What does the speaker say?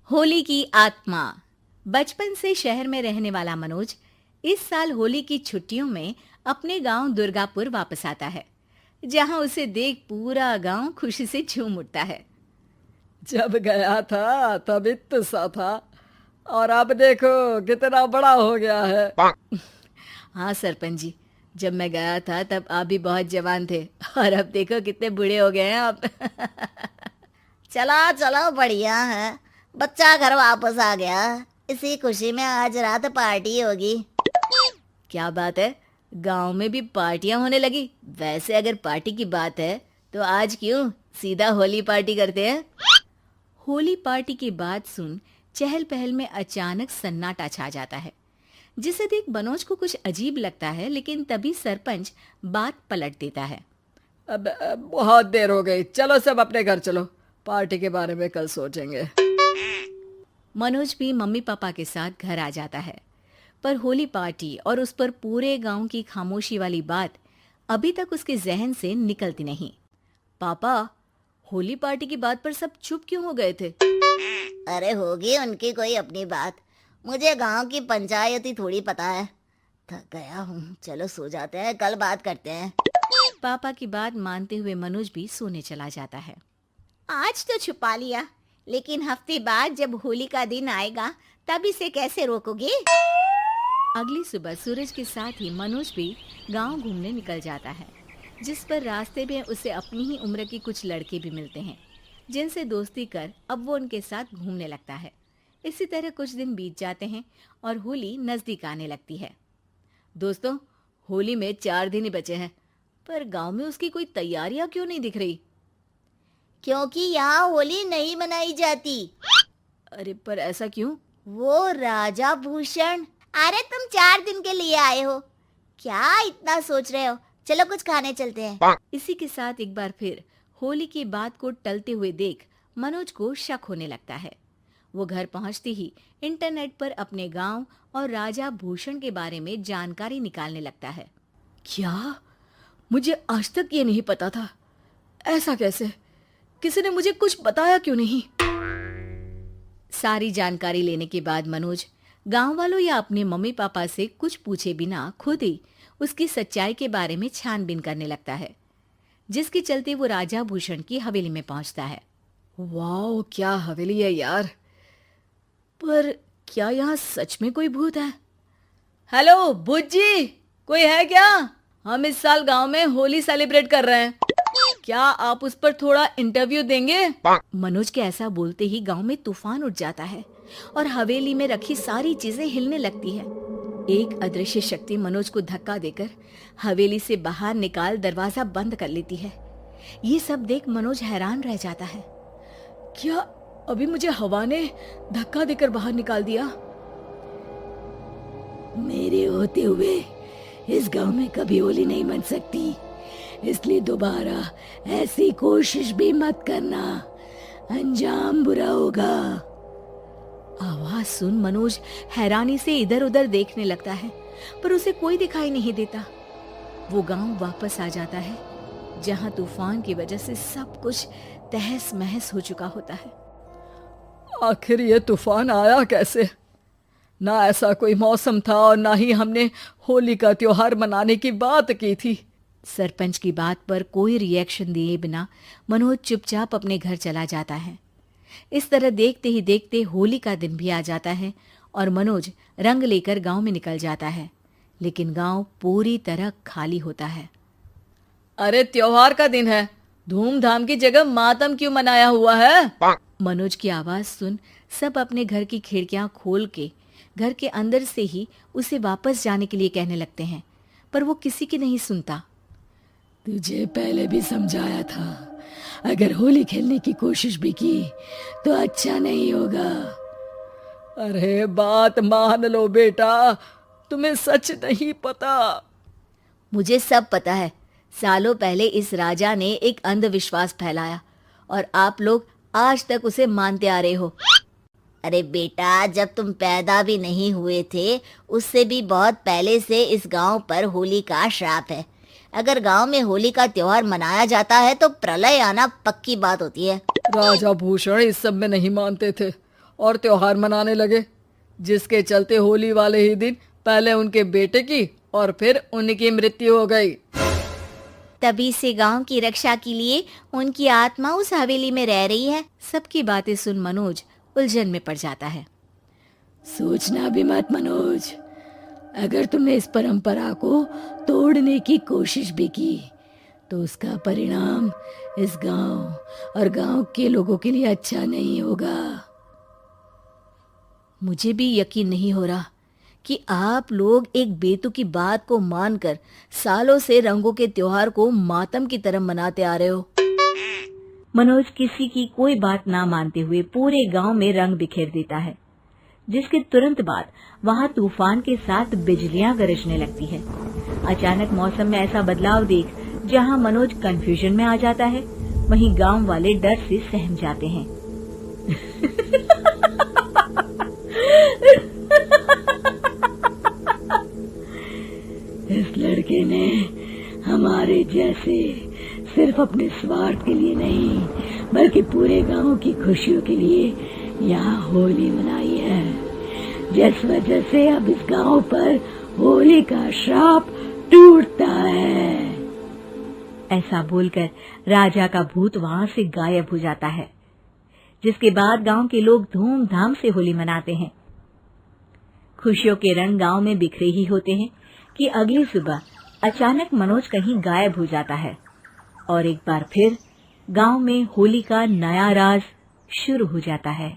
होली की आत्मा। बचपन से शहर में रहने वाला मनोज इस साल होली की छुट्टियों में अपने गांव दुर्गापुर वापस आता है, जहां उसे देख पूरा गांव खुशी से झूम उठता है। जब गया था तब इतना सा था और अब देखो कितना बड़ा हो गया है। हाँ सरपंच जी, जब मैं गया था तब आप भी बहुत जवान थे और अब देखो कितने बूढ़े हो गए हैं आप। चलो चलो बढ़िया है। बच्चा घर वापस आ गया। इसी खुशी में आज रात पार्टी होगी। क्या बात है, गांव में भी पार्टियां होने लगी। वैसे अगर पार्टी की बात है तो आज क्यों सीधा होली पार्टी करते हैं। होली पार्टी की बात सुन चहल पहल में अचानक सन्नाटा छा जाता है, जिसे देख मनोज को कुछ अजीब लगता है, लेकिन तभी सरपंच बात पलट देता है। अब बहुत देर हो गई, चलो सब अपने घर चलो, पार्टी के बारे में कल सोचेंगे। मनोज भी मम्मी पापा के साथ घर आ जाता है, पर होली पार्टी और उस पर पूरे गांव की खामोशी वाली बात अभी तक उसके जहन से निकलती नहीं। पापा, होली पार्टी की बात पर सब चुप क्यों हो गए थे? अरे होगी उनकी कोई अपनी बात। मुझे गांव की पंचायत ही थोड़ी पता है। थक गया हूँ, चलो सो जाते हैं, कल बात करते हैं। पापा की बात मानते हुए मनोज भी सोने चला जाता है। आज तो छुपा लिया, लेकिन हफ्ते बाद जब होली का दिन आएगा तब इसे कैसे रोकोगे? अगली सुबह सूरज के साथ ही मनोज भी गांव घूमने निकल जाता है, जिस पर रास्ते में उसे अपनी ही उम्र के कुछ लड़के भी मिलते हैं, जिनसे दोस्ती कर अब वो उनके साथ घूमने लगता है। इसी तरह कुछ दिन बीत जाते हैं और होली नजदीक आने लगती है। दोस्तों, होली में 4 दिन ही बचे हैं, पर गांव में उसकी कोई तैयारियां क्यों नहीं दिख रही? क्योंकि यहाँ होली नहीं मनाई जाती। अरे पर ऐसा क्यों? वो राजा भूषण। अरे तुम 4 दिन के लिए आए हो, क्या इतना सोच रहे हो? चलो कुछ खाने चलते हैं। इसी के साथ एक बार फिर होली की बात को टलते हुए देख मनोज को शक होने लगता है। वो घर पहुंचते ही इंटरनेट पर अपने गांव और राजा भूषण के बारे में जानकारी निकालने लगता है। क्या? मुझे आज तक ये नहीं पता था। ऐसा कैसे? किसी ने मुझे कुछ बताया क्यों नहीं? सारी जानकारी लेने के बाद मनोज गांव वालों या अपने मम्मी पापा से कुछ पूछे बिना खुद ही उसकी सच्चाई के बारे में छानबीन करने लगता है, जिसके चलते वो राजा भूषण की हवेली में पहुंचता है। वाह, क्या हवेली है यार। पर क्या यहाँ सच में कोई भूत है? हेलो भूत जी, कोई है क्या? हम इस साल गांव में होली सेलिब्रेट कर रहे हैं, क्या आप उस पर थोड़ा इंटरव्यू देंगे? मनोज के ऐसा बोलते ही गांव में तूफान उठ जाता है और हवेली में रखी सारी चीजें हिलने लगती है। एक अदृश्य शक्ति मनोज को धक्का देकर हवेली से बाहर निकाल दरवाजा बंद कर लेती है। ये सब देख मनोज हैरान रह जाता है। क्या अभी मुझे हवा ने धक्का देकर बाहर निकाल दिया? मेरे होते हुए इस गांव में कभी होली नहीं मन सकती, इसलिए दोबारा ऐसी कोशिश भी मत करना, अंजाम बुरा होगा। आवाज सुन मनोज हैरानी से इधर उधर देखने लगता है, पर उसे कोई दिखाई नहीं देता। वो गांव वापस आ जाता है, जहां तूफान की वजह से सब कुछ तहस महस हो चुका होता है। आखिर ये तूफान आया कैसे? ना ऐसा कोई मौसम था और ना ही हमने होली का त्योहार मनाने की बात की थी। सरपंच की बात पर कोई रिएक्शन दिए बिना मनोज चुपचाप अपने घर चला जाता है। इस तरह देखते ही देखते होली का दिन भी आ जाता है और मनोज रंग लेकर गांव में निकल जाता है, लेकिन गांव पूरी तरह खाली होता है। अरे त्योहार का दिन है, धूमधाम की जगह मातम क्यों मनाया हुआ है? मनोज की आवाज सुन सब अपने घर की खिड़कियां खोल के घर के अंदर से ही उसे वापस जाने के लिए कहने लगते हैं, पर वो किसी की नहीं सुनता। तुझे पहले भी समझाया था, अगर होली खेलने की कोशिश भी की तो अच्छा नहीं होगा। अरे बात मान लो बेटा, तुम्हें सच नहीं पता। मुझे सब पता है। सालों पहले इस राजा ने एक अंधविश्वास फैलाया और आप लोग आज तक उसे मानते आ रहे हो। अरे बेटा, जब तुम पैदा भी नहीं हुए थे उससे भी बहुत पहले से इस गांव पर होली का श्राप है। अगर गांव में होली का त्योहार मनाया जाता है तो प्रलय आना पक्की बात होती है। राजा भूषण इस सब में नहीं मानते थे और त्योहार मनाने लगे, जिसके चलते होली वाले ही दिन पहले उनके बेटे की और फिर उनकी मृत्यु हो गई। तभी से गांव की रक्षा के लिए उनकी आत्मा उस हवेली में रह रही है। सबकी बातें सुन मनोज उलझन में पड़ जाता है। सोचना भी मत मनोज, अगर तुमने इस परंपरा को तोड़ने की कोशिश भी की तो उसका परिणाम इस गांव और गांव के लोगों के लिए अच्छा नहीं होगा। मुझे भी यकीन नहीं हो रहा कि आप लोग एक बेतुकी बात को मानकर सालों से रंगों के त्योहार को मातम की तरह मनाते आ रहे हो। मनोज किसी की कोई बात ना मानते हुए पूरे गांव में रंग बिखेर देता है, जिसके तुरंत बाद वहां तूफान के साथ बिजलियां गरजने लगती है। अचानक मौसम में ऐसा बदलाव देख जहां मनोज कंफ्यूजन में आ जाता है, वहीं गांव वाले डर से सहम जाते हैं। इस लड़के ने हमारे जैसे सिर्फ अपने स्वार्थ के लिए नहीं बल्कि पूरे गांव की खुशियों के लिए यहाँ होली मनाई है, जिस वजह से अब इस गांव पर होली का श्राप टूटता है। ऐसा बोलकर राजा का भूत वहां से गायब हो जाता है, जिसके बाद गांव के लोग धूमधाम से होली मनाते हैं। खुशियों के रंग गांव में बिखरे ही होते हैं कि अगली सुबह अचानक मनोज कहीं गायब हो जाता है और एक बार फिर गांव में होली का नया राज शुरू हो जाता है।